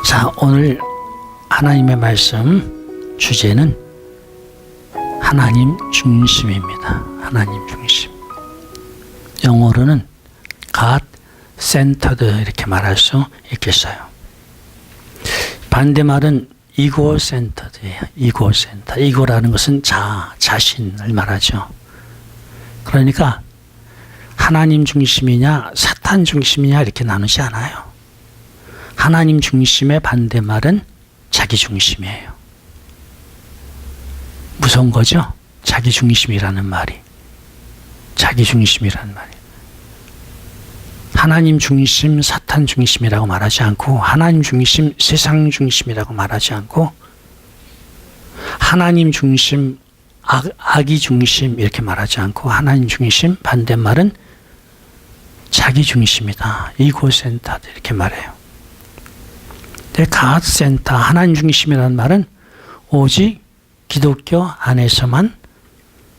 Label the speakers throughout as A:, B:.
A: 자, 오늘 하나님의 말씀 주제는 하나님 중심입니다. 하나님 중심. 영어로는 God-centered 이렇게 말할 수 있겠어요. 반대말은 Ego-centered예요. Ego-centered. Ego라는 것은 자신을 말하죠. 그러니까 하나님 중심이냐 사탄 중심이냐 이렇게 나누지 않아요. 하나님 중심의 반대말은 자기 중심이에요. 무서운 거죠? 자기 중심이라는 말이. 자기 중심이라는 말이. 하나님 중심, 사탄 중심이라고 말하지 않고 하나님 중심, 세상 중심이라고 말하지 않고 하나님 중심, 악의 중심 이렇게 말하지 않고 하나님 중심, 반대말은 자기 중심이다. 이고센터드 이렇게 말해요. 가드센터, 하나님 중심이라는 말은 오직 기독교 안에서만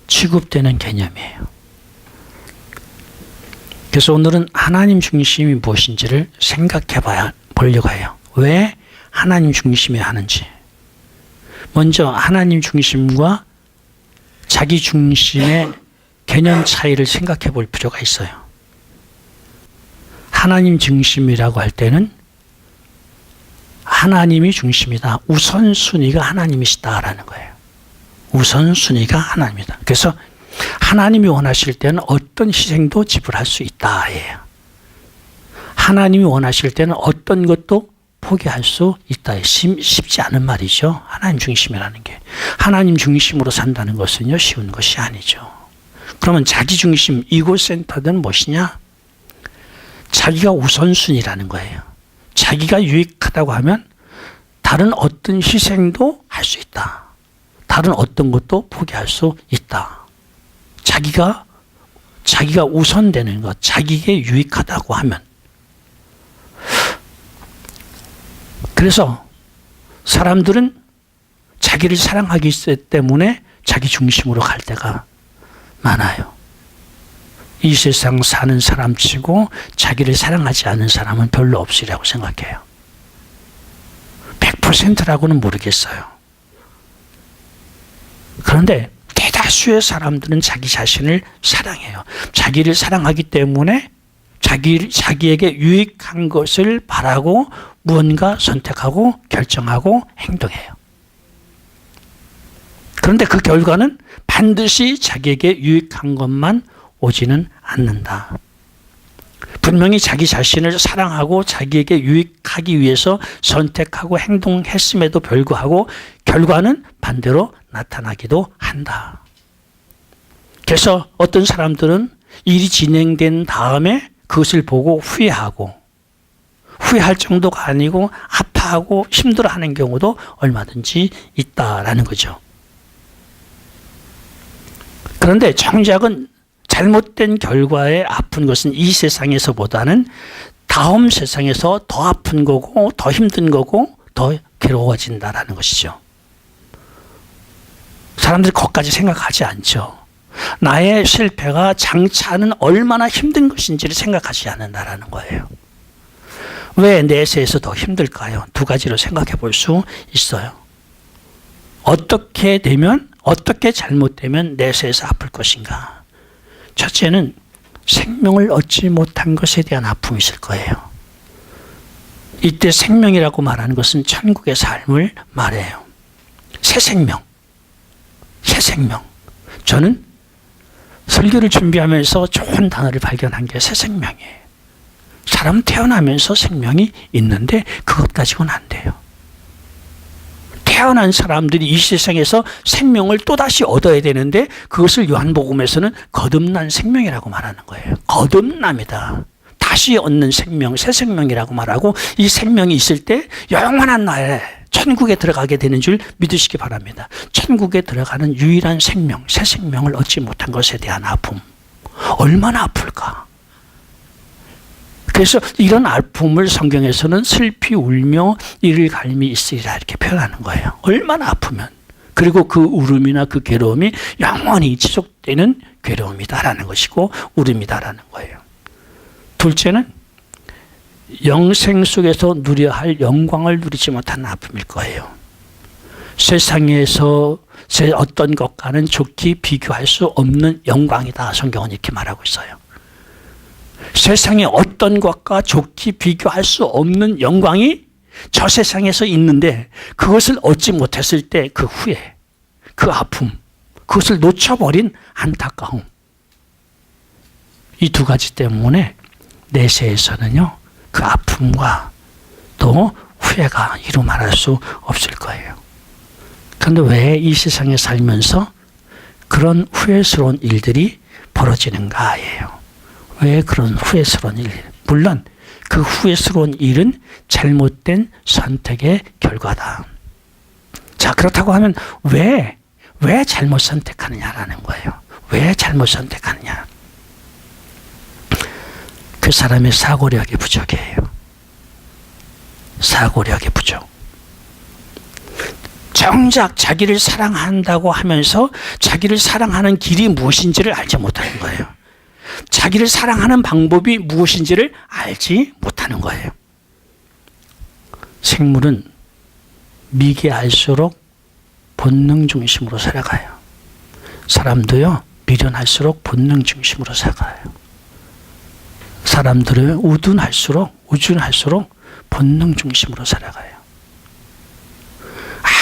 A: 취급되는 개념이에요. 그래서 오늘은 하나님 중심이 무엇인지를 생각해 보려고 해요. 왜 하나님 중심이 하는지. 먼저 하나님 중심과 자기 중심의 개념 차이를 생각해 볼 필요가 있어요. 하나님 중심이라고 할 때는 하나님이 중심이다. 우선순위가 하나님이시다라는 거예요. 우선순위가 하나님이다. 그래서 하나님이 원하실 때는 어떤 희생도 지불할 수 있다예요. 하나님이 원하실 때는 어떤 것도 포기할 수 있다. 쉽지 않은 말이죠. 하나님 중심이라는 게. 하나님 중심으로 산다는 것은요, 쉬운 것이 아니죠. 그러면 자기 중심, 이고센터는 무엇이냐? 자기가 우선순위라는 거예요. 자기가 유익하다고 하면 다른 어떤 희생도 할 수 있다. 다른 어떤 것도 포기할 수 있다. 자기가 우선되는 것, 자기에게 유익하다고 하면. 그래서 사람들은 자기를 사랑하기 때문에 자기 중심으로 갈 때가 많아요. 이 세상 사는 사람치고 자기를 사랑하지 않는 사람은 별로 없으리라고 생각해요. 100%라고는 모르겠어요. 그런데 대다수의 사람들은 자기 자신을 사랑해요. 자기를 사랑하기 때문에 자기에게 유익한 것을 바라고 무언가 선택하고 결정하고 행동해요. 그런데 그 결과는 반드시 자기에게 유익한 것만 오지는 않는다. 분명히 자기 자신을 사랑하고 자기에게 유익하기 위해서 선택하고 행동했음에도 불구하고 결과는 반대로 나타나기도 한다. 그래서 어떤 사람들은 일이 진행된 다음에 그것을 보고 후회하고, 후회할 정도가 아니고 아파하고 힘들어하는 경우도 얼마든지 있다라는 거죠. 그런데 정작은 잘못된 결과에 아픈 것은 이 세상에서보다는 다음 세상에서 더 아픈 거고 더 힘든 거고 더 괴로워진다라는 것이죠. 사람들이 거기까지 생각하지 않죠. 나의 실패가 장차는 얼마나 힘든 것인지를 생각하지 않는다라는 거예요. 왜 내세에서 더 힘들까요? 두 가지로 생각해 볼 수 있어요. 어떻게 잘못되면 내세에서 아플 것인가? 첫째는 생명을 얻지 못한 것에 대한 아픔이 있을 거예요. 이때 생명이라고 말하는 것은 천국의 삶을 말해요. 새 생명. 새 생명. 저는 설교를 준비하면서 좋은 단어를 발견한 게 새 생명이에요. 사람 태어나면서 생명이 있는데 그것 가지고는 안 돼요. 태어난 사람들이 이 세상에서 생명을 또다시 얻어야 되는데 그것을 요한복음에서는 거듭난 생명이라고 말하는 거예요. 거듭남이다. 다시 얻는 생명, 새 생명이라고 말하고 이 생명이 있을 때 영원한 날에 천국에 들어가게 되는 줄 믿으시기 바랍니다. 천국에 들어가는 유일한 생명, 새 생명을 얻지 못한 것에 대한 아픔. 얼마나 아플까? 그래서 이런 아픔을 성경에서는 슬피 울며 이를 갈미 있으리라 이렇게 표현하는 거예요. 얼마나 아프면. 그리고 그 울음이나 그 괴로움이 영원히 지속되는 괴로움이다라는 것이고 울음이다라는 거예요. 둘째는 영생 속에서 누려야 할 영광을 누리지 못한 아픔일 거예요. 세상에서 어떤 것과는 좋게 비교할 수 없는 영광이다. 성경은 이렇게 말하고 있어요. 세상의 어떤 것과 좋게 비교할 수 없는 영광이 저 세상에서 있는데 그것을 얻지 못했을 때 그 후회, 그 아픔, 그것을 놓쳐버린 안타까움. 이 두 가지 때문에 내세에서는요, 그 아픔과 또 후회가 이루 말할 수 없을 거예요. 그런데 왜 이 세상에 살면서 그런 후회스러운 일들이 벌어지는가예요. 왜 그런 후회스러운 일? 물론 그 후회스러운 일은 잘못된 선택의 결과다. 자, 그렇다고 하면 왜 잘못 선택하느냐라는 거예요. 왜 잘못 선택하느냐? 그 사람의 사고력이 부족해요. 사고력이 부족. 정작 자기를 사랑한다고 하면서 자기를 사랑하는 길이 무엇인지를 알지 못하는 거예요. 자기를 사랑하는 방법이 무엇인지를 알지 못하는 거예요. 생물은 미개할수록 본능 중심으로 살아가요. 사람도요, 미련할수록 본능 중심으로 살아가요. 사람들은 우둔할수록 본능 중심으로 살아가요.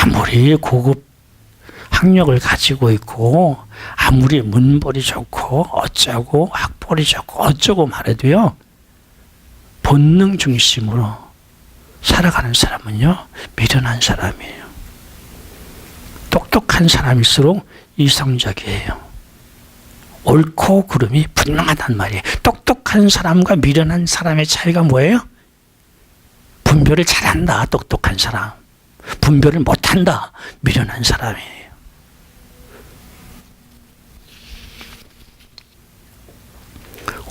A: 아무리 고급 학력을 가지고 있고 아무리 문벌이 좋고 어쩌고 학벌이 좋고 어쩌고 말해도요, 본능 중심으로 살아가는 사람은요, 미련한 사람이에요. 똑똑한 사람일수록 이성적이에요. 옳고 그름이 분명하단 말이에요. 똑똑한 사람과 미련한 사람의 차이가 뭐예요? 분별을 잘한다, 똑똑한 사람. 분별을 못한다, 미련한 사람이에요.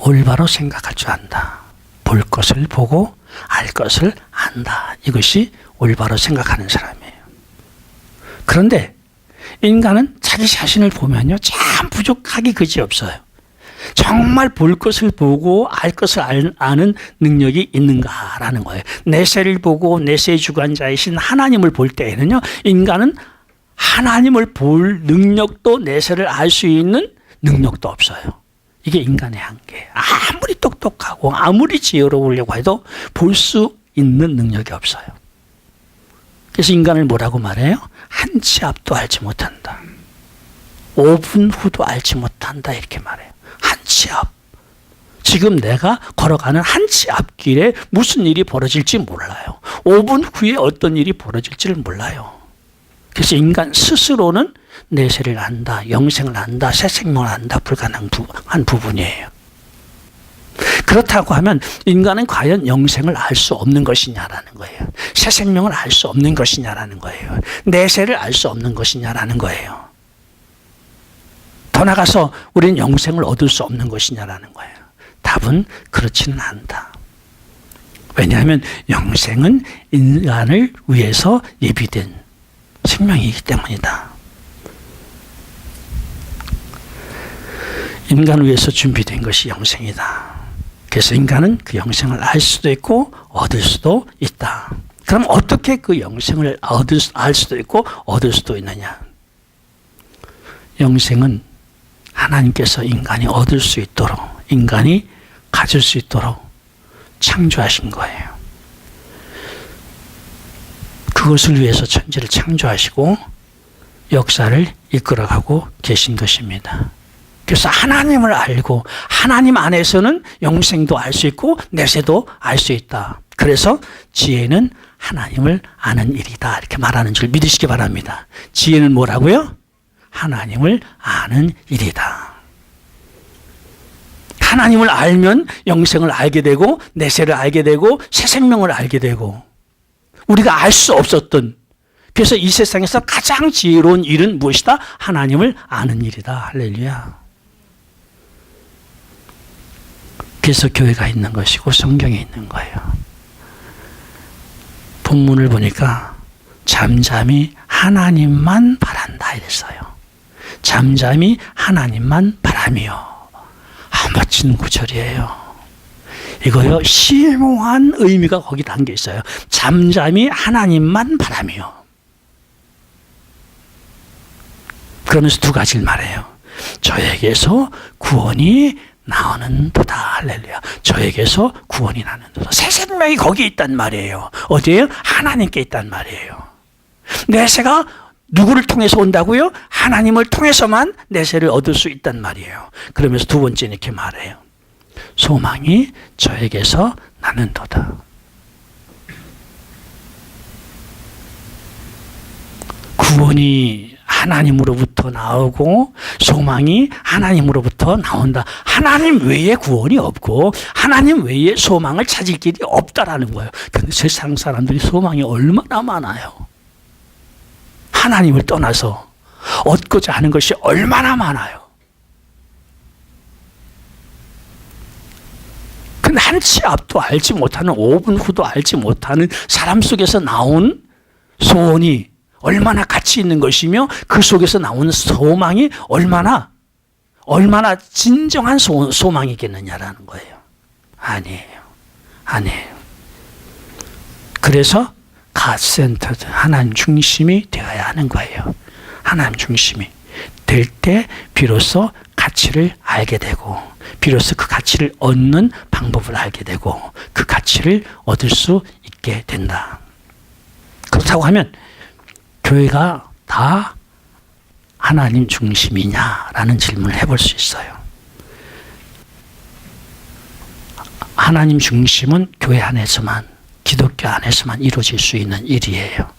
A: 올바로 생각할 줄 안다. 볼 것을 보고 알 것을 안다. 이것이 올바로 생각하는 사람이에요. 그런데 인간은 자기 자신을 보면요, 참 부족하기 그지없어요. 정말 볼 것을 보고 알 것을 아는 능력이 있는가라는 거예요. 내세를 보고 내세의 주관자이신 하나님을 볼 때에는요, 인간은 하나님을 볼 능력도 내세를 알 수 있는 능력도 없어요. 이게 인간의 한계예요. 아무리 똑똑하고 아무리 지혜로우려고 해도 볼 수 있는 능력이 없어요. 그래서 인간을 뭐라고 말해요? 한 치 앞도 알지 못한다. 5분 후도 알지 못한다, 이렇게 말해요. 한 치 앞. 지금 내가 걸어가는 한 치 앞길에 무슨 일이 벌어질지 몰라요. 5분 후에 어떤 일이 벌어질지를 몰라요. 그래서 인간 스스로는 내세를 안다, 영생을 안다, 새 생명을 안다, 불가능한 부분이에요. 그렇다고 하면 인간은 과연 영생을 알 수 없는 것이냐라는 거예요. 새 생명을 알 수 없는 것이냐라는 거예요. 내세를 알 수 없는 것이냐라는 거예요. 더 나아가서 우리는 영생을 얻을 수 없는 것이냐라는 거예요. 답은 그렇지는 않다. 왜냐하면 영생은 인간을 위해서 예비된 생명이기 때문이다. 인간을 위해서 준비된 것이 영생이다. 그래서 인간은 그 영생을 알 수도 있고 얻을 수도 있다. 그럼 어떻게 그 영생을 알 수도 있고 얻을 수도 있느냐? 영생은 하나님께서 인간이 얻을 수 있도록, 인간이 가질 수 있도록 창조하신 거예요. 그것을 위해서 천지를 창조하시고 역사를 이끌어가고 계신 것입니다. 그래서 하나님을 알고 하나님 안에서는 영생도 알 수 있고 내세도 알 수 있다. 그래서 지혜는 하나님을 아는 일이다, 이렇게 말하는 줄 믿으시기 바랍니다. 지혜는 뭐라고요? 하나님을 아는 일이다. 하나님을 알면 영생을 알게 되고 내세를 알게 되고 새 생명을 알게 되고, 우리가 알 수 없었던, 그래서 이 세상에서 가장 지혜로운 일은 무엇이다? 하나님을 아는 일이다. 할렐루야. 그래서 교회가 있는 것이고 성경에 있는 거예요. 본문을 보니까 잠잠히 하나님만 바란다 이랬어요. 잠잠히 하나님만 바라며. 멋진 구절이에요. 이거요, 심오한 의미가 거기 담겨 있어요. 잠잠히 하나님만 바라며. 그러면서 두 가지를 말해요. 저에게서 구원이 나오는도다. 할렐루야. 저에게서 구원이 나는도다. 새 생명이 거기에 있단 말이에요. 어디에요? 하나님께 있단 말이에요. 내세가 누구를 통해서 온다고요? 하나님을 통해서만 내세를 얻을 수 있단 말이에요. 그러면서 두 번째 이렇게 말해요. 소망이 저에게서 나는도다. 구원이 하나님으로부터 나오고 소망이 하나님으로부터 나온다. 하나님 외에 구원이 없고 하나님 외에 소망을 찾을 길이 없다라는 거예요. 그런데 세상 사람들이 소망이 얼마나 많아요. 하나님을 떠나서 얻고자 하는 것이 얼마나 많아요. 근데 한 치 앞도 알지 못하는 5분 후도 알지 못하는 사람 속에서 나온 소원이 얼마나 가치 있는 것이며 그 속에서 나오는 소망이 얼마나 진정한 소망이겠느냐라는 거예요. 아니에요. 아니에요. 그래서 갓센터드 하나님 중심이 되어야 하는 거예요. 하나님 중심이 될 때 비로소 가치를 알게 되고 비로소 그 가치를 얻는 방법을 알게 되고 그 가치를 얻을 수 있게 된다. 그렇다고 하면 교회가 다 하나님 중심이냐라는 질문을 해볼 수 있어요. 하나님 중심은 교회 안에서만, 기독교 안에서만 이루어질 수 있는 일이에요.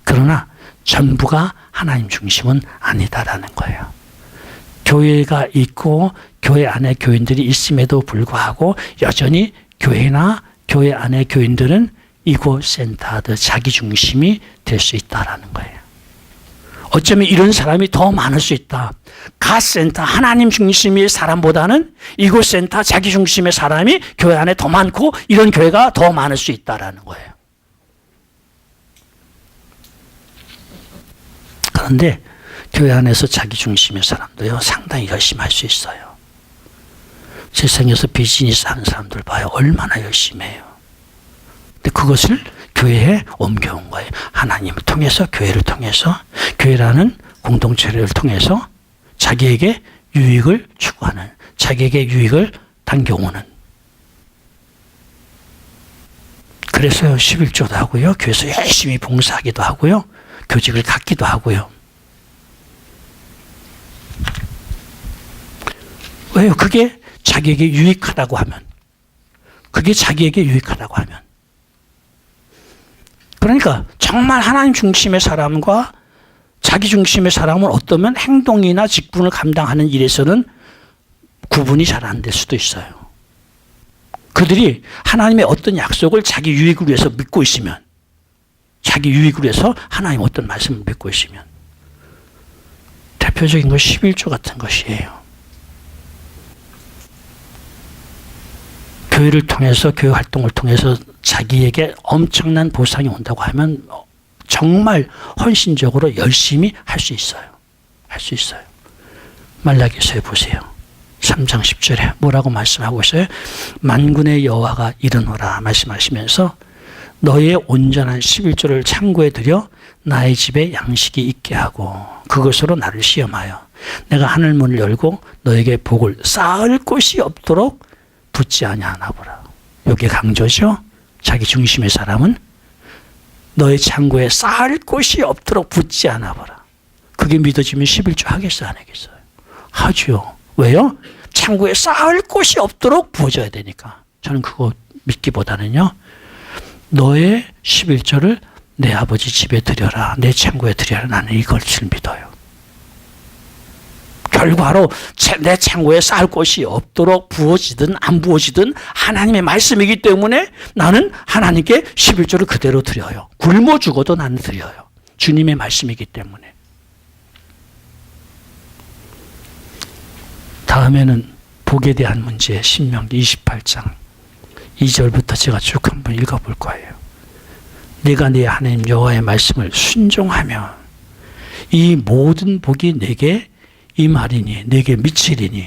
A: 그러나 전부가 하나님 중심은 아니다라는 거예요. 교회가 있고 교회 안에 교인들이 있음에도 불구하고 여전히 교회나 교회 안에 교인들은 이고센터드 자기 중심이 될 수 있다라는 거예요. 어쩌면 이런 사람이 더 많을 수 있다. 갓센터 하나님 중심의 사람보다는 이고센터 자기 중심의 사람이 교회 안에 더 많고 이런 교회가 더 많을 수 있다라는 거예요. 그런데 교회 안에서 자기 중심의 사람도요 상당히 열심히 할 수 있어요. 세상에서 비즈니스 하는 사람들 봐요. 얼마나 열심히 해요. 근데 그것을 교회에 옮겨온 거예요. 하나님을 통해서, 교회를 통해서, 교회라는 공동체를 통해서 자기에게 유익을 추구하는, 자기에게 유익을 당겨오는. 그래서 11조도 하고요. 교회에서 열심히 봉사하기도 하고요. 교직을 갖기도 하고요. 왜요? 그게 자기에게 유익하다고 하면. 그게 자기에게 유익하다고 하면. 그러니까 정말 하나님 중심의 사람과 자기 중심의 사람은 어떠면 행동이나 직분을 감당하는 일에서는 구분이 잘 안 될 수도 있어요. 그들이 하나님의 어떤 약속을 자기 유익을 위해서 믿고 있으면, 자기 유익을 위해서 하나님 어떤 말씀을 믿고 있으면, 대표적인 것 11조 같은 것이에요. 교회를 통해서, 교회 활동을 통해서 자기에게 엄청난 보상이 온다고 하면 정말 헌신적으로 열심히 할 수 있어요. 할 수 있어요. 말라기서에 보세요. 3장 10절에 뭐라고 말씀하고 있어요? 만군의 여호와가 이르노라 말씀하시면서 너의 온전한 11조를 창고에 들여 나의 집에 양식이 있게 하고 그것으로 나를 시험하여 내가 하늘문을 열고 너에게 복을 쌓을 곳이 없도록 붙지 아니하나 보라. 이게 강조죠. 자기 중심의 사람은 너의 창고에 쌓을 곳이 없도록 붙지 않아 보라. 그게 믿어지면 11조 하겠어 안 하겠어요? 하죠. 왜요? 창고에 쌓을 곳이 없도록 부어져야 되니까. 저는 그거 믿기보다는요. 너의 11조를 내 아버지 집에 드려라. 내 창고에 드려라. 나는 이것을 믿어요. 결과로 내 창고에 쌓을 곳이 없도록 부어지든 안 부어지든 하나님의 말씀이기 때문에 나는 하나님께 11조를 그대로 드려요. 굶어 죽어도 나는 드려요. 주님의 말씀이기 때문에. 다음에는 복에 대한 문제, 신명기 28장 2절부터 제가 쭉 한번 읽어볼 거예요. 내가 네 하나님 여호와의 말씀을 순종하면 이 모든 복이 내게 이 말이니 내게 미치리니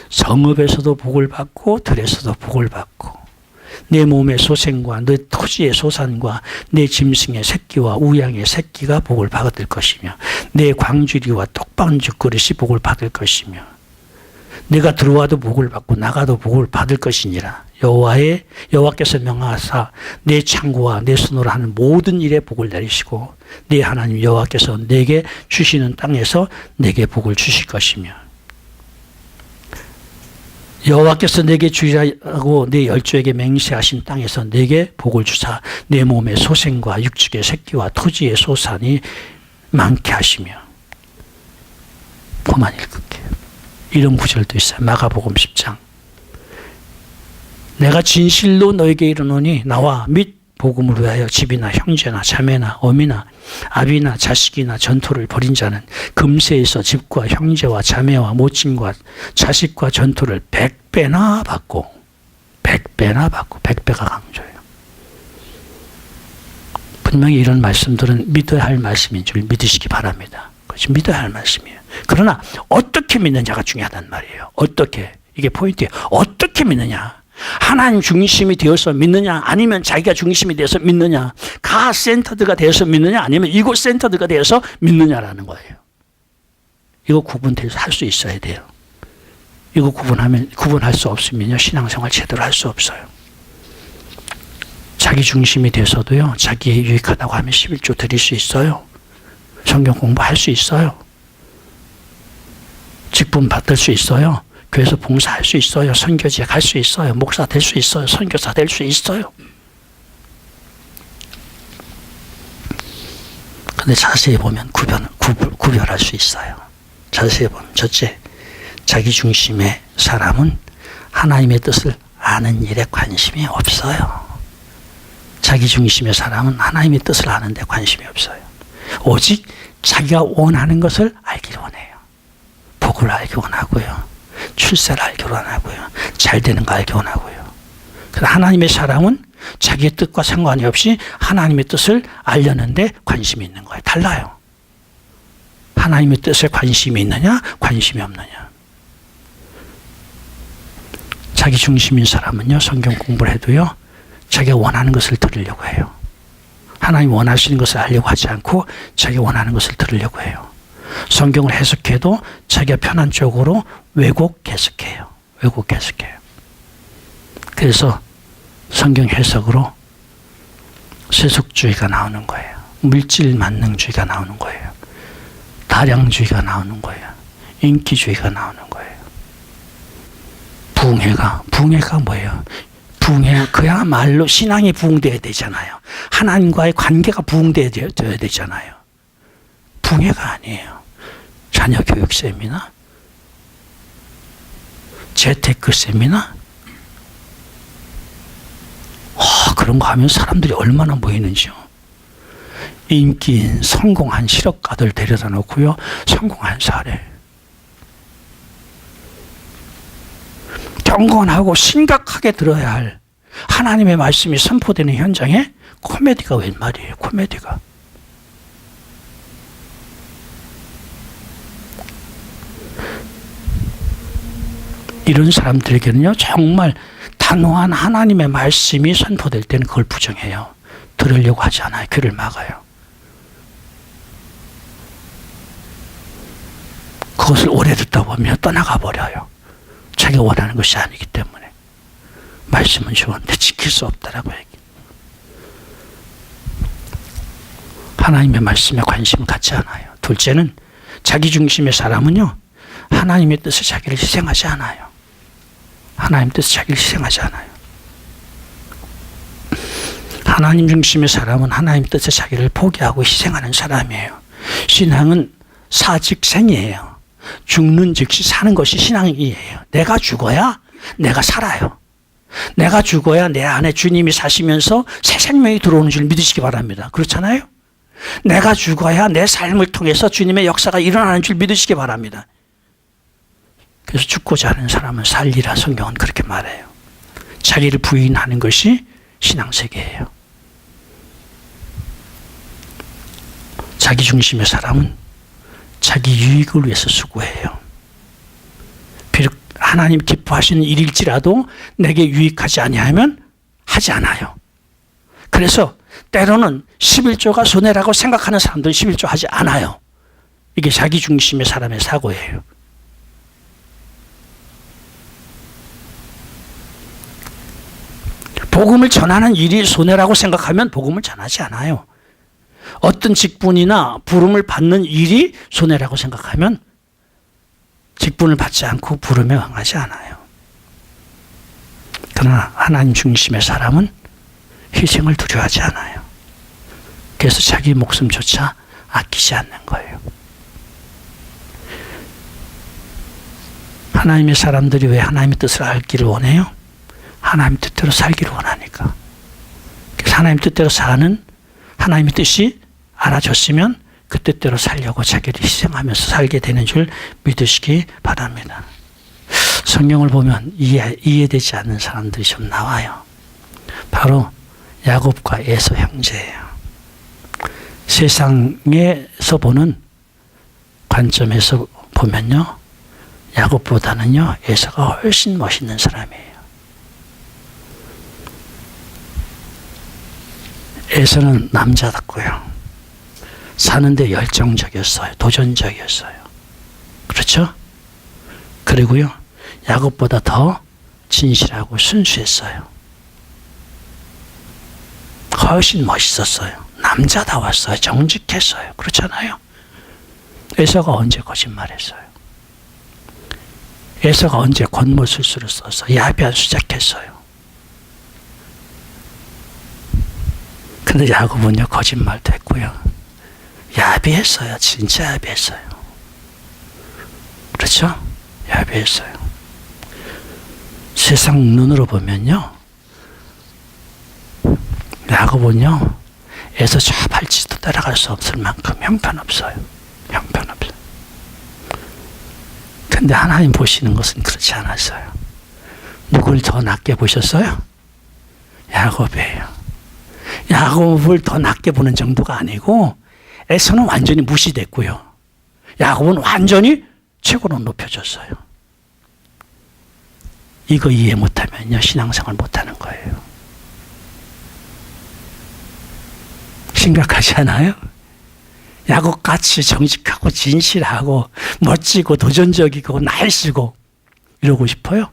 A: 성읍에서도 복을 받고 들에서도 복을 받고 내 몸의 소생과 내 토지의 소산과 내 짐승의 새끼와 우양의 새끼가 복을 받을 것이며 내 광주리와 떡방죽 그릇이 복을 받을 것이며 내가 들어와도 복을 받고 나가도 복을 받을 것이니라. 여호와께서 명하사 내 창고와 내 손으로 하는 모든 일에 복을 내리시고 내 하나님 여호와께서 내게 주시는 땅에서 내게 복을 주실 것이며 여호와께서 내게 주리라고 내 열조에게 맹세하신 땅에서 내게 복을 주사 내 몸의 소생과 육축의 새끼와 토지의 소산이 많게 하시며. 그만 읽을게요. 이런 구절도 있어요. 마가복음 10장. 내가 진실로 너에게 이르노니 나와 및 복음을 위하여 집이나 형제나 자매나 어미나 아비나 자식이나 전토를 벌인 자는 금세에서 집과 형제와 자매와 모친과 자식과 전토를 100배나 받고 100배가 강조해요. 분명히 이런 말씀들은 믿어야 할 말씀인 줄 믿으시기 바랍니다. 그렇지, 믿어야 할 말씀이에요. 그러나 어떻게 믿느냐가 중요하단 말이에요. 어떻게, 이게 포인트예요. 어떻게 믿느냐. 하나님 중심이 되어서 믿느냐, 아니면 자기가 중심이 되어서 믿느냐, 가 센터드가 되어서 믿느냐, 아니면 이곳 센터드가 되어서 믿느냐라는 거예요. 이거 구분돼서 할 수 있어야 돼요. 이거 구분할 수 없으면요, 신앙생활 제대로 할 수 없어요. 자기 중심이 돼서도요, 자기에 유익하다고 하면 11조 드릴 수 있어요. 성경 공부할 수 있어요. 직분 받을 수 있어요. 교회에서 봉사할 수 있어요. 선교지에 갈 수 있어요. 목사 될 수 있어요. 선교사 될 수 있어요. 근데 자세히 보면 구별할 수 있어요. 자세히 보면 첫째, 자기 중심의 사람은 하나님의 뜻을 아는 일에 관심이 없어요. 자기 중심의 사람은 하나님의 뜻을 아는 데 관심이 없어요. 오직 자기가 원하는 것을 알기를 원해요. 복을 알기 원하고요. 출세를 알기 원하고요. 잘 되는 거 알기 원하고요. 그래서 하나님의 사람은 자기의 뜻과 상관이 없이 하나님의 뜻을 알려는데 관심이 있는 거예요. 달라요. 하나님의 뜻에 관심이 있느냐, 관심이 없느냐. 자기 중심인 사람은요, 성경 공부를 해도요, 자기가 원하는 것을 들으려고 해요. 하나님 원하시는 것을 알려고 하지 않고 자기가 원하는 것을 들으려고 해요. 성경을 해석해도 자기가 편한 쪽으로 왜곡 해석해요. 그래서 성경 해석으로 세속주의가 나오는 거예요. 물질 만능주의가 나오는 거예요. 다량주의가 나오는 거예요. 인기주의가 나오는 거예요. 부흥회가 뭐예요? 부흥회, 그야말로 신앙이 부흥되어야 되잖아요. 하나님과의 관계가 부흥되어야 되잖아요. 부흥회가 아니에요. 자녀 교육 세미나, 재테크 세미나, 그런 거 하면 사람들이 얼마나 모이는지요. 인기인, 성공한 실업가들 데려다 놓고요, 성공한 사례. 경건하고 심각하게 들어야 할 하나님의 말씀이 선포되는 현장에 코미디가 웬 말이에요, 코미디가. 이런 사람들에게는요, 정말 단호한 하나님의 말씀이 선포될 때는 그걸 부정해요. 들으려고 하지 않아요. 귀를 막아요. 그것을 오래 듣다 보면 떠나가 버려요. 자기가 원하는 것이 아니기 때문에. 말씀은 좋은데 지킬 수 없다라고 얘기해요. 하나님의 말씀에 관심을 갖지 않아요. 둘째는 자기 중심의 사람은요, 하나님의 뜻에 자기를 희생하지 않아요. 하나님 뜻에 자기를 희생하지 않아요. 하나님 중심의 사람은 하나님 뜻에 자기를 포기하고 희생하는 사람이에요. 신앙은 사직생이에요. 죽는 즉시 사는 것이 신앙이에요. 내가 죽어야 내가 살아요. 내가 죽어야 내 안에 주님이 사시면서 새 생명이 들어오는 줄 믿으시기 바랍니다. 그렇잖아요? 내가 죽어야 내 삶을 통해서 주님의 역사가 일어나는 줄 믿으시기 바랍니다. 그래서 죽고자 하는 사람은 살리라, 성경은 그렇게 말해요. 자기를 부인하는 것이 신앙세계예요. 자기 중심의 사람은 자기 유익을 위해서 수고해요. 비록 하나님 기뻐하시는 일일지라도 내게 유익하지 아니하면 하지 않아요. 그래서 때로는 11조가 손해라고 생각하는 사람들은 11조 하지 않아요. 이게 자기 중심의 사람의 사고예요. 복음을 전하는 일이 손해라고 생각하면 복음을 전하지 않아요. 어떤 직분이나 부름을 받는 일이 손해라고 생각하면 직분을 받지 않고 부름에 응하지 않아요. 그러나 하나님 중심의 사람은 희생을 두려워하지 않아요. 그래서 자기 목숨조차 아끼지 않는 거예요. 하나님의 사람들이 왜 하나님의 뜻을 알기를 원해요? 하나님 뜻대로 살기를 원하니까. 그래서 하나님 뜻대로 사는 하나님의 뜻이 알아졌으면 그 뜻대로 살려고 자기를 희생하면서 살게 되는 줄 믿으시기 바랍니다. 성경을 보면 이해되지 않는 사람들이 좀 나와요. 바로 야곱과 에서 형제예요. 세상에서 보는 관점에서 보면요, 야곱보다는요 에서가 훨씬 멋있는 사람이에요. 에서는 남자답고요, 사는데 열정적이었어요. 도전적이었어요. 그렇죠? 그리고요, 야곱보다 더 진실하고 순수했어요. 훨씬 멋있었어요. 남자다웠어요. 정직했어요. 그렇잖아요? 에서가 언제 거짓말했어요? 에서가 언제 권모술수를 써서 야비한 수작했어요? 근데 야곱은요, 거짓말도 했고요, 야비했어요. 진짜 야비했어요. 그렇죠? 야비했어요. 세상 눈으로 보면요, 야곱은요 에서 저 발치도 따라갈 수 없을 만큼 형편없어요. 형편없어요. 근데 하나님 보시는 것은 그렇지 않았어요. 누굴 더 낮게 보셨어요? 야곱이에요. 야곱을 더 낮게 보는 정도가 아니고 에서는 완전히 무시됐고요, 야곱은 완전히 최고로 높여줬어요. 이거 이해 못하면요 신앙생활 못하는 거예요. 심각하지 않아요? 야곱같이 정직하고 진실하고 멋지고 도전적이고 날씨고 이러고 싶어요?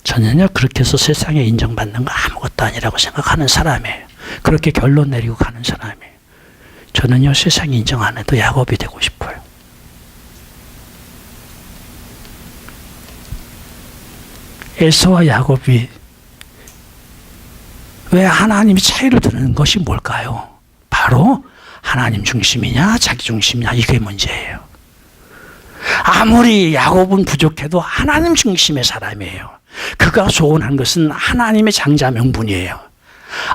A: 저는요 그렇게 해서 세상에 인정받는 거 아무것도 아니라고 생각하는 사람이에요. 그렇게 결론 내리고 가는 사람이에요. 저는요 세상이 인정 안 해도 야곱이 되고 싶어요. 에서와 야곱이 왜 하나님이 차이를 두는 것이 뭘까요? 바로 하나님 중심이냐 자기 중심이냐, 이게 문제예요. 아무리 야곱은 부족해도 하나님 중심의 사람이에요. 그가 소원한 것은 하나님의 장자 명분이에요.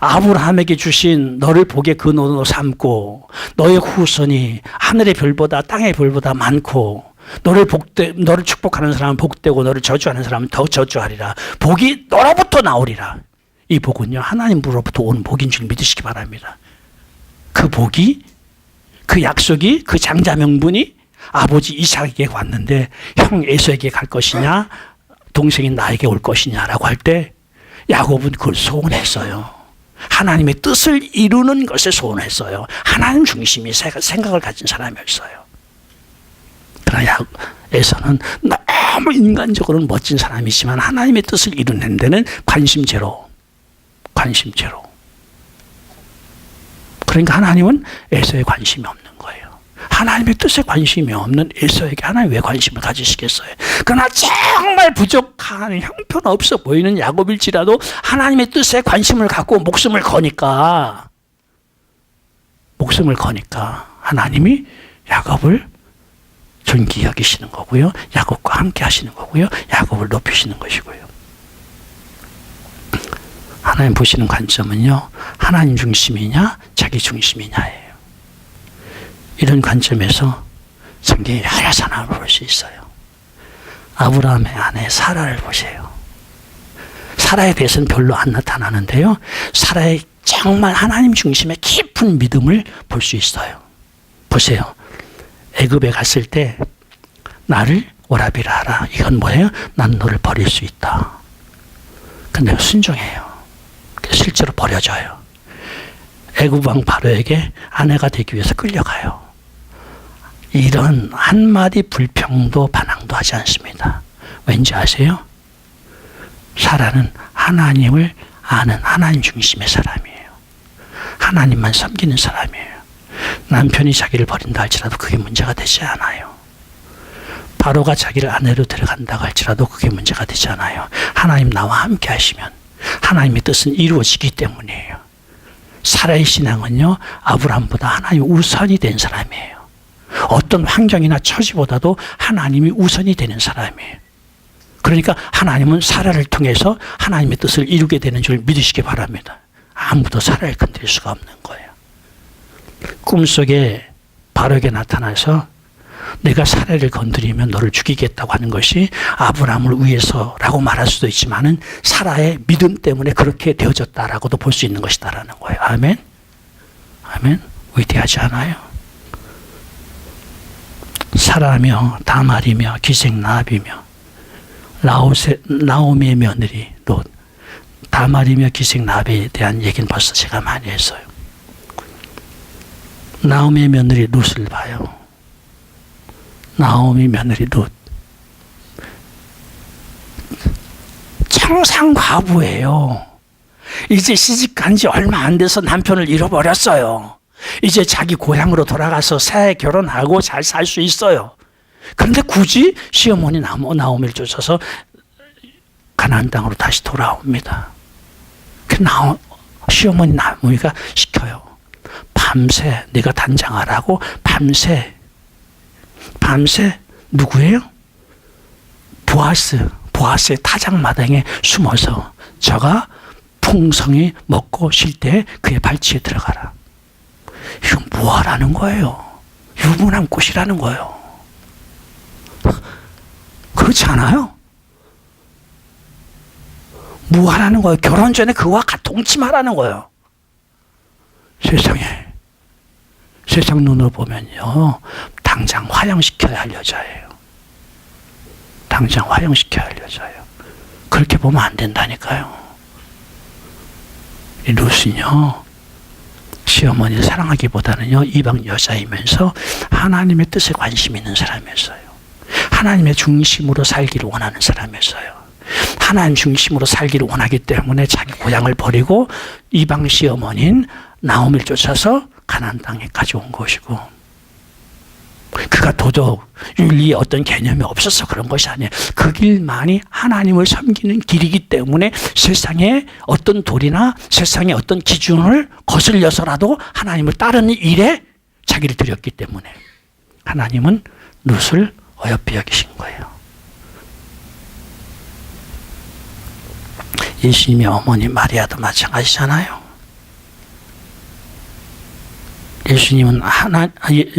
A: 아브라함에게 주신 너를 복의 근원으로 삼고 너의 후손이 하늘의 별보다 땅의 별보다 많고 너를 축복하는 사람은 복되고 너를 저주하는 사람은 더 저주하리라. 복이 너로부터 나오리라. 이 복은요 하나님으로부터 온 복인 줄 믿으시기 바랍니다. 그 복이, 그 약속이, 그 장자 명분이 아버지 이삭에게 왔는데 형 에서에게 갈 것이냐 동생인 나에게 올 것이냐라고 할 때 야곱은 그걸 소원했어요. 하나님의 뜻을 이루는 것에 소원했어요. 하나님 중심이 생각을 가진 사람이었어요. 그러나 에서는 너무 인간적으로는 멋진 사람이지만 하나님의 뜻을 이루는 데는 관심 제로. 그러니까 하나님은 에서에 관심이 없는 거예요. 하나님의 뜻에 관심이 없는 에서에게 하나님 왜 관심을 가지시겠어요? 그러나 정말 부족한 형편없어 보이는 야곱일지라도 하나님의 뜻에 관심을 갖고 목숨을 거니까 하나님이 야곱을 존귀 여기시는 거고요, 야곱과 함께 하시는 거고요, 야곱을 높이시는 것이고요. 하나님 보시는 관점은요 하나님 중심이냐 자기 중심이냐예요. 이런 관점에서 성경에 여러 사람을 볼 수 있어요. 아브라함의 아내 사라를 보세요. 사라에 대해서는 별로 안 나타나는데요, 사라의 정말 하나님 중심의 깊은 믿음을 볼 수 있어요. 보세요. 애굽에 갔을 때 나를 오라비라 하라. 이건 뭐예요? 난 너를 버릴 수 있다. 근데 순종해요. 실제로 버려져요. 애굽 왕 바로에게 아내가 되기 위해서 끌려가요. 이런 한마디 불평도 반항도 하지 않습니다. 왠지 아세요? 사라는 하나님을 아는 하나님 중심의 사람이에요. 하나님만 섬기는 사람이에요. 남편이 자기를 버린다 할지라도 그게 문제가 되지 않아요. 바로가 자기를 아내로 데려간다고 할지라도 그게 문제가 되지 않아요. 하나님 나와 함께 하시면 하나님의 뜻은 이루어지기 때문이에요. 사라의 신앙은요, 아브라함보다 하나님이 우선이 된 사람이에요. 어떤 환경이나 처지보다도 하나님이 우선이 되는 사람이에요. 그러니까 하나님은 사라를 통해서 하나님의 뜻을 이루게 되는 줄 믿으시기 바랍니다. 아무도 사라를 건드릴 수가 없는 거예요. 꿈속에 바로에게 나타나서 내가 사라를 건드리면 너를 죽이겠다고 하는 것이 아브라함을 위해서라고 말할 수도 있지만은 사라의 믿음 때문에 그렇게 되어졌다라고도 볼 수 있는 것이다라는 거예요. 아멘. 아멘. 위대하지 않아요? 사라며 다말이며 기생나합이며 나오미의 며느리 롯, 다말이며 기생나합에 대한 얘기는 벌써 제가 많이 했어요. 나오미의 며느리 롯을 봐요. 나오미 며느리 롯. 청상 과부예요. 이제 시집간 지 얼마 안 돼서 남편을 잃어버렸어요. 이제 자기 고향으로 돌아가서 새 결혼하고 잘 살 수 있어요. 그런데 굳이 시어머니 나오미를 쫓아서 가나안 땅으로 다시 돌아옵니다. 시어머니 나오미가 시켜요. 밤새 네가 단장하라고 밤새 누구예요? 보아스의 타작마당에 숨어서 저가 풍성히 먹고 쉴 때 그의 발치에 들어가라. 이건 뭐하라는 거예요? 유부남 꽃이라는 거예요. 그렇지 않아요? 뭐하라는 거예요? 결혼 전에 그와 동침하라는 거예요. 세상 눈으로 보면요, 당장 화형시켜야 할 여자예요. 당장 화형시켜야 할 여자예요. 그렇게 보면 안 된다니까요. 이 룻은요, 시어머니를 사랑하기보다는요, 이방 여자이면서 하나님의 뜻에 관심 있는 사람이었어요. 하나님의 중심으로 살기를 원하는 사람이었어요. 하나님 중심으로 살기를 원하기 때문에 자기 고향을 버리고 이방 시어머니인 나오미를 쫓아서 가나안 땅에 가져온 것이고, 그가 도덕, 윤리의 어떤 개념이 없어서 그런 것이 아니에요. 그 길만이 하나님을 섬기는 길이기 때문에 세상의 어떤 도리나 세상의 어떤 기준을 거슬려서라도 하나님을 따르는 일에 자기를 들였기 때문에 하나님은 룻을 어여삐 여기신 거예요. 예수님의 어머니 마리아도 마찬가지잖아요. 예수님은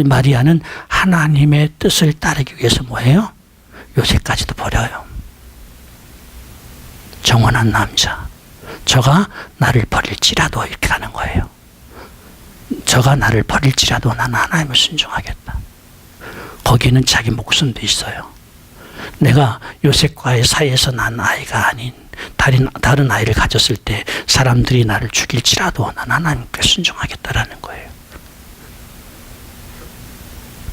A: 마리아는 하나님의 뜻을 따르기 위해서 뭐예요? 요새까지도 버려요. 정원한 남자. 저가 나를 버릴지라도 이렇게 가는 거예요. 저가 나를 버릴지라도 나는 하나님을 순종하겠다. 거기는 자기 목숨도 있어요. 내가 요셉과의 사이에서 난 아이가 아닌 다른 아이를 가졌을 때 사람들이 나를 죽일지라도 나는 하나님께 순종하겠다라는 거예요.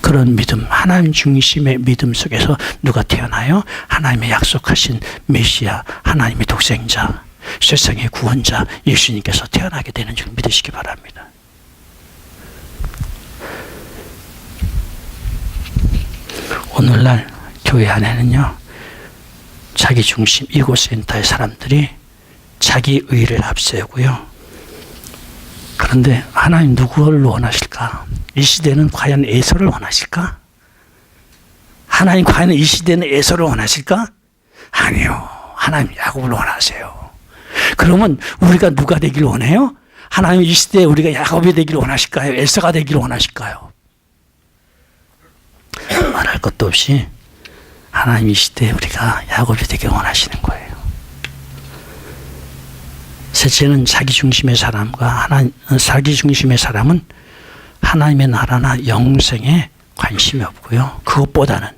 A: 그런 믿음, 하나님 중심의 믿음 속에서 누가 태어나요? 하나님의 약속하신 메시아, 하나님의 독생자, 세상의 구원자 예수님께서 태어나게 되는 줄 믿으시기 바랍니다. 오늘날 교회 안에는요, 자기 중심 이고센터의 사람들이 자기 의를 앞세우고요. 그런데 하나님 누구를 원하실까? 이 시대는 과연 에서를 원하실까? 하나님 과연 이 시대는 에서를 원하실까? 아니요. 하나님 야곱을 원하세요. 그러면 우리가 누가 되길 원해요? 하나님 이 시대에 우리가 야곱이 되길 원하실까요? 에서가 되길 원하실까요? 말할 것도 없이 하나님 이 시대에 우리가 야곱이 되길 원하시는 거예요. 셋째는 자기 중심의 사람은 하나님의 나라나 영생에 관심이 없고요. 그것보다는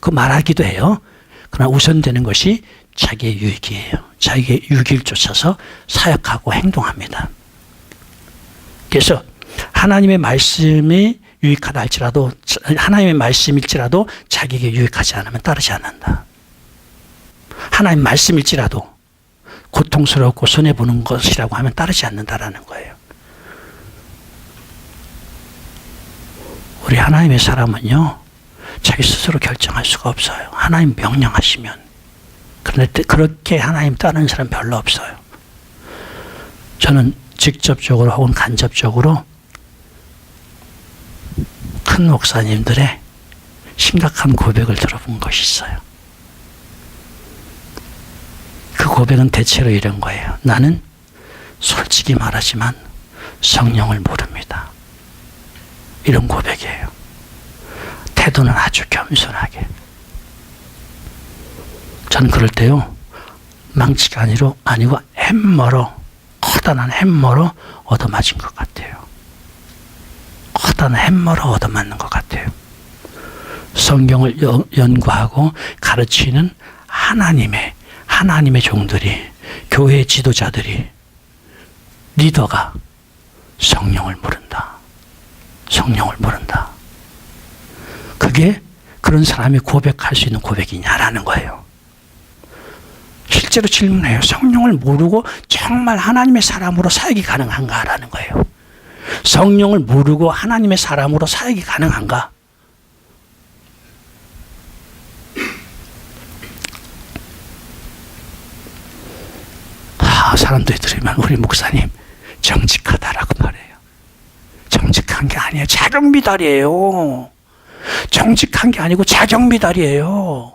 A: 그 말하기도 해요. 그러나 우선되는 것이 자기의 유익이에요. 자기의 유익을 쫓아서 사역하고 행동합니다. 그래서 하나님의 말씀이 유익하다 할지라도, 하나님의 말씀일지라도 자기에게 유익하지 않으면 따르지 않는다. 하나님 말씀일지라도 고통스럽고 손해보는 것이라고 하면 따르지 않는다라는 거예요. 우리 하나님의 사람은요, 자기 스스로 결정할 수가 없어요. 하나님 명령하시면. 그런데 그렇게 하나님 따르는 사람 별로 없어요. 저는 직접적으로 혹은 간접적으로 큰 목사님들의 심각한 고백을 들어본 것이 있어요. 그 고백은 대체로 이런 거예요. 나는 솔직히 말하지만 성령을 모릅니다. 이런 고백이에요. 태도는 아주 겸손하게. 저는 그럴 때요, 망치가 아니고 햄머로, 커다란 햄머로 얻어맞은 것 같아요. 커다란 햄머로 얻어맞는 것 같아요. 성경을 연구하고 가르치는 하나님의 종들이, 교회 지도자들이, 리더가 성령을 모른다. 성령을 모른다. 그게 그런 사람이 고백할 수 있는 고백이냐라는 거예요. 실제로 질문해요. 성령을 모르고 정말 하나님의 사람으로 사역이 가능한가라는 거예요. 성령을 모르고 하나님의 사람으로 사역이 가능한가? 사람들이 들으면 우리 목사님 정직하다라고 말해요. 정직한 게 아니에요. 자격미달이에요. 정직한 게 아니고 자격미달이에요.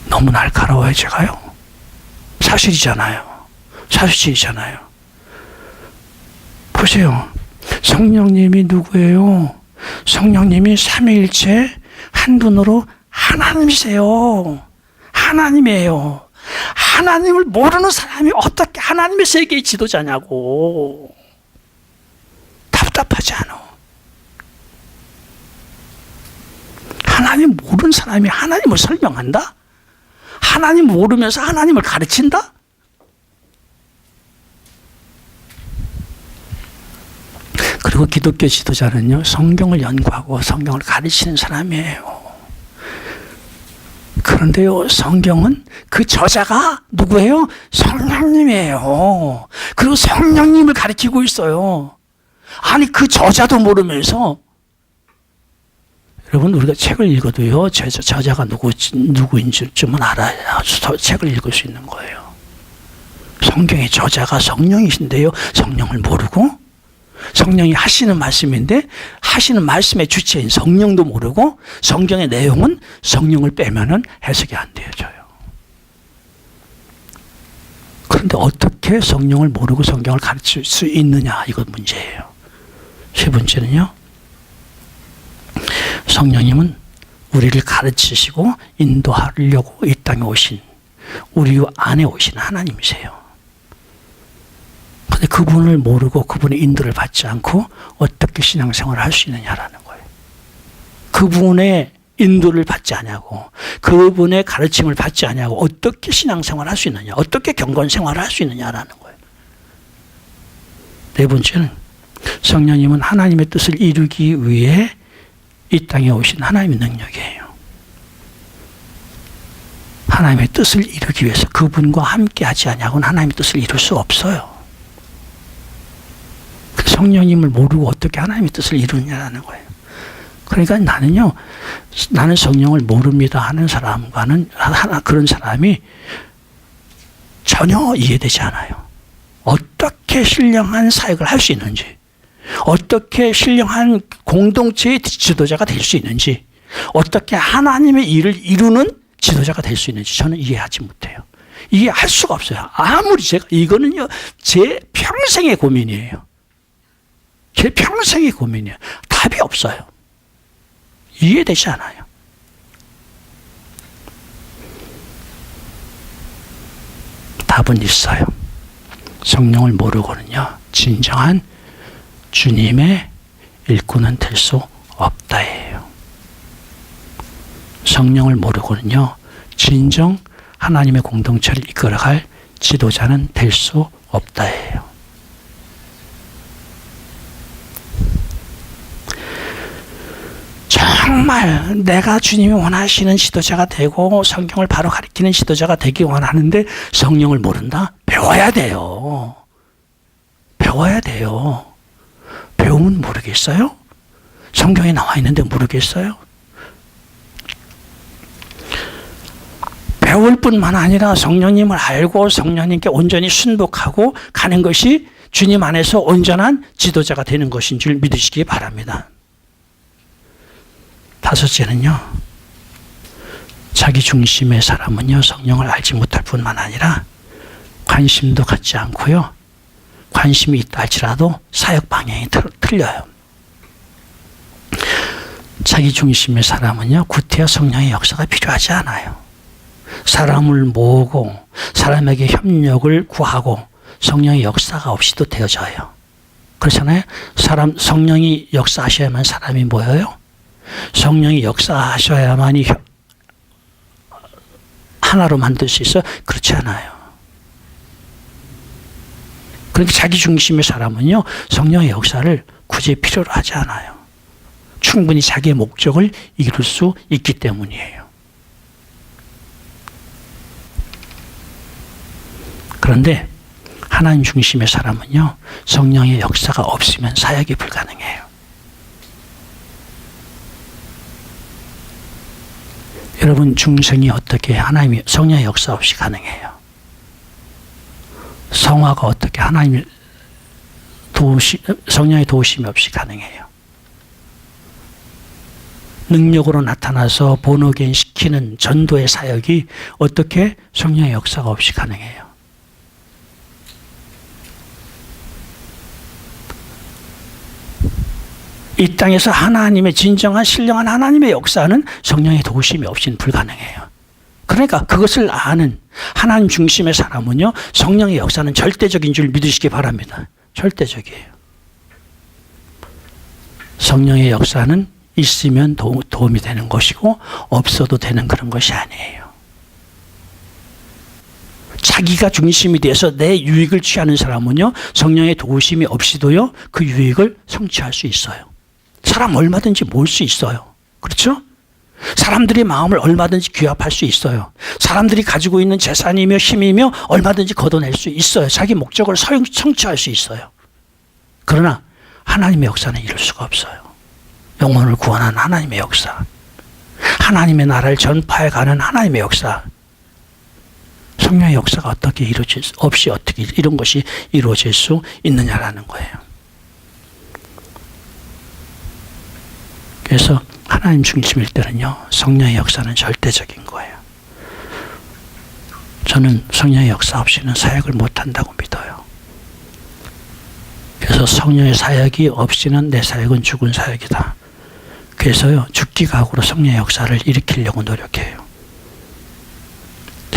A: 너무 날카로워요, 제가요. 사실이잖아요. 사실이잖아요. 보세요. 성령님이 누구예요? 성령님이 삼위일체 한 분으로 하나님이세요. 하나님이에요. 하나님을 모르는 사람이 어떻게 하나님의 세계의 지도자냐고. 답답하지 않아. 하나님 모르는 사람이 하나님을 설명한다? 하나님 모르면서 하나님을 가르친다? 그리고 기독교 지도자는요, 성경을 연구하고 성경을 가르치는 사람이에요. 그런데요, 성경은 그 저자가 누구예요? 성령님이에요. 그리고 성령님을 가르치고 있어요. 아니, 그 저자도 모르면서, 여러분, 우리가 책을 읽어도요, 저자가 누구인지 좀 알아야 책을 읽을 수 있는 거예요. 성경의 저자가 성령이신데요, 성령을 모르고, 성령이 하시는 말씀인데 하시는 말씀의 주체인 성령도 모르고 성경의 내용은 성령을 빼면은 해석이 안 되어져요. 그런데 어떻게 성령을 모르고 성경을 가르칠 수 있느냐, 이건 문제예요. 세 번째는요, 성령님은 우리를 가르치시고 인도하려고 이 땅에 오신, 우리 안에 오신 하나님이세요. 근데 그분을 모르고 그분의 인도를 받지 않고 어떻게 신앙생활을 할 수 있느냐라는 거예요. 그분의 인도를 받지 않냐고, 그분의 가르침을 받지 않냐고 어떻게 신앙생활을 할 수 있느냐, 어떻게 경건생활을 할 수 있느냐라는 거예요. 네 번째는 성령님은 하나님의 뜻을 이루기 위해 이 땅에 오신 하나님의 능력이에요. 하나님의 뜻을 이루기 위해서 그분과 함께 하지 않냐고는 하나님의 뜻을 이룰 수 없어요. 성령님을 모르고 어떻게 하나님의 뜻을 이루느냐라는 거예요. 그러니까 나는 성령을 모릅니다 하는 사람과는, 그런 사람이 전혀 이해되지 않아요. 어떻게 신령한 사역을 할 수 있는지, 어떻게 신령한 공동체의 지도자가 될 수 있는지, 어떻게 하나님의 일을 이루는 지도자가 될 수 있는지 저는 이해하지 못해요. 이해할 수가 없어요. 아무리 이거는요, 제 평생의 고민이에요. 제 평생의 고민이에요. 답이 없어요. 이해되지 않아요. 답은 있어요. 성령을 모르고는요, 진정한 주님의 일꾼은 될 수 없다예요. 성령을 모르고는요, 진정 하나님의 공동체를 이끌어갈 지도자는 될 수 없다예요. 정말 내가 주님이 원하시는 지도자가 되고 성경을 바로 가리키는 지도자가 되기 원하는데 성령을 모른다? 배워야 돼요. 배워야 돼요. 배우면 모르겠어요? 성경에 나와 있는데 모르겠어요? 배울 뿐만 아니라 성령님을 알고 성령님께 온전히 순복하고 가는 것이 주님 안에서 온전한 지도자가 되는 것인 줄 믿으시기 바랍니다. 다섯째는요, 자기 중심의 사람은요, 성령을 알지 못할 뿐만 아니라 관심도 갖지 않고요, 관심이 있다 할지라도 사역 방향이 틀려요. 자기 중심의 사람은요, 구태여 성령의 역사가 필요하지 않아요. 사람을 모으고 사람에게 협력을 구하고 성령의 역사가 없이도 되어져요. 그렇잖아요. 성령이 역사하셔야만 사람이 모여요. 성령이 역사하셔야만이 하나로 만들 수 있어요. 그렇지 않아요. 그러니까 자기 중심의 사람은요, 성령의 역사를 굳이 필요로 하지 않아요. 충분히 자기의 목적을 이룰 수 있기 때문이에요. 그런데 하나님 중심의 사람은요, 성령의 역사가 없으면 사역이 불가능해요. 여러분, 중생이 어떻게 하나님의 성령의 역사 없이 가능해요? 성화가 어떻게 하나님의 성령의 도우심이 없이 가능해요? 능력으로 나타나서 본어게인 시키는 전도의 사역이 어떻게 성령의 역사가 없이 가능해요? 이 땅에서 하나님의 진정한 신령한 하나님의 역사는 성령의 도우심이 없이는 불가능해요. 그러니까 그것을 아는 하나님 중심의 사람은요, 성령의 역사는 절대적인 줄 믿으시기 바랍니다. 절대적이에요. 성령의 역사는 있으면 도움이 되는 것이고 없어도 되는 그런 것이 아니에요. 자기가 중심이 돼서 내 유익을 취하는 사람은요, 성령의 도우심이 없이도요, 그 유익을 성취할 수 있어요. 사람 얼마든지 모을 수 있어요. 그렇죠? 사람들의 마음을 얼마든지 규합할 수 있어요. 사람들이 가지고 있는 재산이며 힘이며 얼마든지 걷어낼 수 있어요. 자기 목적을 성취할 수 있어요. 그러나 하나님의 역사는 이룰 수가 없어요. 영혼을 구원하는 하나님의 역사, 하나님의 나라를 전파해가는 하나님의 역사, 성령의 역사가 어떻게 없이 어떻게 이런 것이 이루어질 수 있느냐라는 거예요. 그래서 하나님 중심일 때는요, 성령의 역사는 절대적인 거예요. 저는 성령의 역사 없이는 사역을 못한다고 믿어요. 그래서 성령의 사역이 없이는 내 사역은 죽은 사역이다. 그래서요, 죽기 각오로 성령의 역사를 일으키려고 노력해요.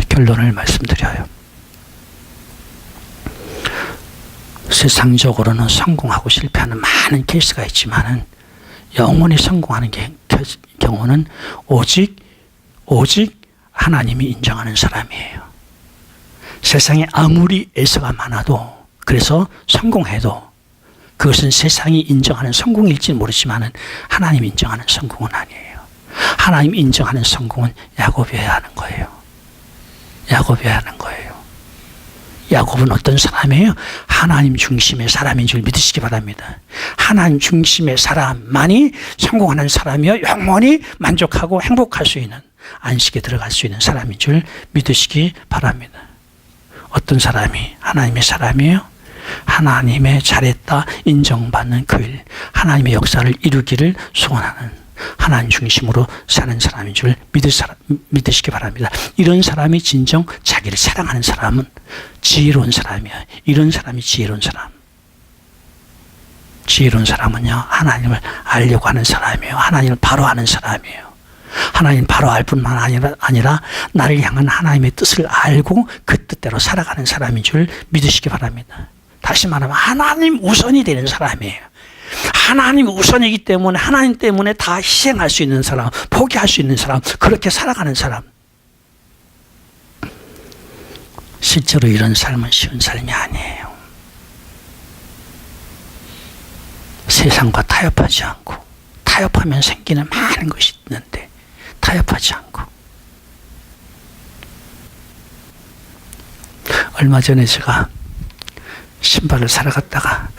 A: 결론을 말씀드려요. 세상적으로는 성공하고 실패하는 많은 케이스가 있지만은 영원히 성공하는 경우는 오직 하나님이 인정하는 사람이에요. 세상에 아무리 애서가 많아도, 그래서 성공해도 그것은 세상이 인정하는 성공일지는 모르지만은 하나님이 인정하는 성공은 아니에요. 하나님이 인정하는 성공은 야곱이어야 하는 거예요. 야곱이어야 하는 거예요. 야곱은 어떤 사람이에요? 하나님 중심의 사람인 줄 믿으시기 바랍니다. 하나님 중심의 사람만이 성공하는 사람이요, 영원히 만족하고 행복할 수 있는, 안식에 들어갈 수 있는 사람인 줄 믿으시기 바랍니다. 어떤 사람이 하나님의 사람이에요? 하나님의 잘했다 인정받는 그 일, 하나님의 역사를 이루기를 소원하는 하나님 중심으로 사는 사람인 줄 믿으시기 바랍니다. 이런 사람이 진정 자기를 사랑하는 사람은 지혜로운 사람이야. 이런 사람이 지혜로운 사람. 지혜로운 사람은요, 하나님을 알려고 하는 사람이에요. 하나님을 바로 아는 사람이에요. 하나님 바로 알 뿐만 아니라 나를 향한 하나님의 뜻을 알고 그 뜻대로 살아가는 사람인 줄 믿으시기 바랍니다. 다시 말하면 하나님 우선이 되는 사람이에요. 하나님이 우선이기 때문에 하나님 때문에 다 희생할 수 있는 사람, 포기할 수 있는 사람, 그렇게 살아가는 사람. 실제로 이런 삶은 쉬운 삶이 아니에요. 세상과 타협하지 않고, 타협하면 생기는 많은 것이 있는데 타협하지 않고. 얼마 전에 제가 신발을 사러 갔다가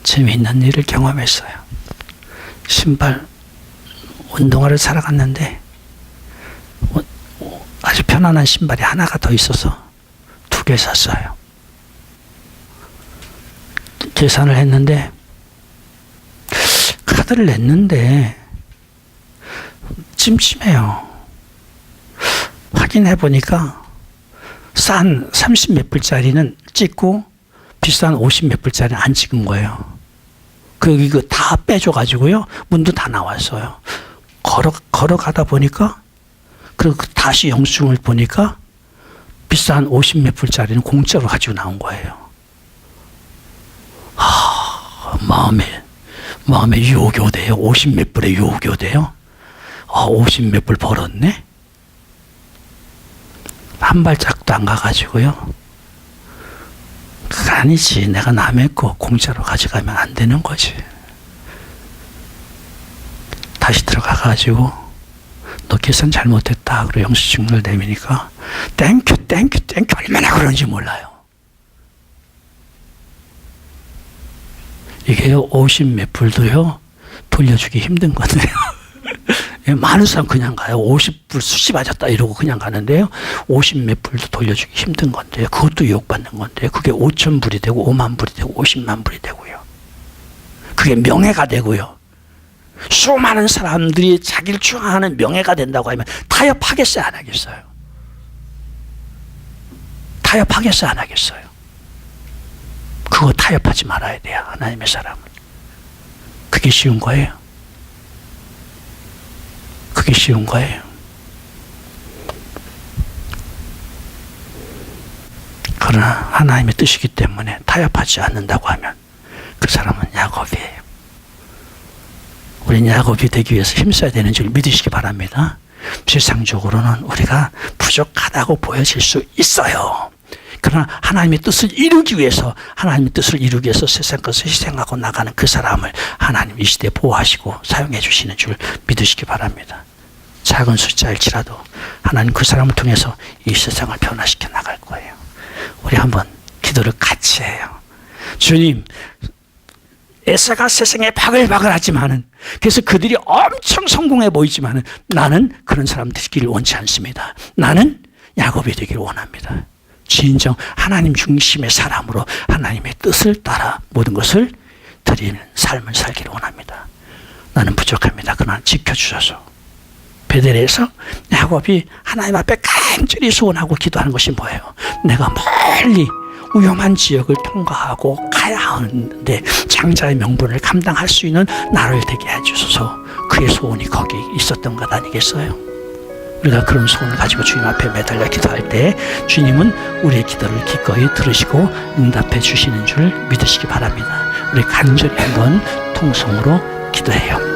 A: 재미있는 일을 경험했어요. 신발 운동화를 사러 갔는데 아주 편안한 신발이 하나가 더 있어서 2개 샀어요. 계산을 했는데 카드를 냈는데 찜찜해요. 확인해 보니까 싼 30 몇 불짜리는 찍고 비싼 50 몇 불짜리는 안 찍은 거예요. 이거 다 빼줘가지고요. 문도 다 나왔어요. 걸어가다 보니까, 그리고 다시 영수증을 보니까 비싼 50 몇 불짜리는 공짜로 가지고 나온 거예요. 마음에 유혹이 오대요. 50 몇 불에 유혹이 오대요. 50 몇 불 벌었네? 한 발짝도 안 가가지고요. 그거 아니지. 내가 남의 거 공짜로 가져가면 안 되는 거지. 다시 들어가가지고 너 계산 잘못했다. 그리고 영수증을 내미니까 땡큐 얼마나 그런지 몰라요. 이게요 50 몇 불도요 돌려주기 힘든 건데요. 많은 사람 그냥 가요. 50불 수시 맞았다 이러고 그냥 가는데요. 50 몇 불도 돌려주기 힘든 건데요. 그것도 유혹받는 건데요. 그게 5천 불이 되고 5만 불이 되고 50만 불이 되고요. 그게 명예가 되고요. 수많은 사람들이 자기를 추앙하는 명예가 된다고 하면 타협하겠어요? 안 하겠어요? 타협하겠어요? 안 하겠어요? 그거 타협하지 말아야 돼요. 하나님의 사람은. 그게 쉬운 거예요. 그게 쉬운 거예요. 그러나 하나님의 뜻이기 때문에 타협하지 않는다고 하면 그 사람은 야곱이에요. 우리는 야곱이 되기 위해서 힘써야 되는 줄 믿으시기 바랍니다. 세상적으로는 우리가 부족하다고 보여질 수 있어요. 그러나 하나님의 뜻을 이루기 위해서 세상 것을 희생하고 나가는 그 사람을 하나님 이 시대에 보호하시고 사용해 주시는 줄 믿으시기 바랍니다. 작은 숫자일지라도 하나님 그 사람을 통해서 이 세상을 변화시켜 나갈 거예요. 우리 한번 기도를 같이 해요. 주님, 에사가 세상에 바글바글하지만은, 그래서 그들이 엄청 성공해 보이지만은 나는 그런 사람 되기를 원치 않습니다. 나는 야곱이 되기를 원합니다. 진정 하나님 중심의 사람으로 하나님의 뜻을 따라 모든 것을 드리는 삶을 살기를 원합니다. 나는 부족합니다. 그러나 지켜주셔서. 베델에서 야곱이 하나님 앞에 간절히 소원하고 기도하는 것이 뭐예요? 내가 멀리 위험한 지역을 통과하고 가야 하는데 장자의 명분을 감당할 수 있는 나를 되게 해주소서. 그의 소원이 거기 있었던 것 아니겠어요? 우리가 그런 소원을 가지고 주님 앞에 매달려 기도할 때 주님은 우리의 기도를 기꺼이 들으시고 응답해 주시는 줄 믿으시기 바랍니다. 우리 간절히 한번 통성으로 기도해요.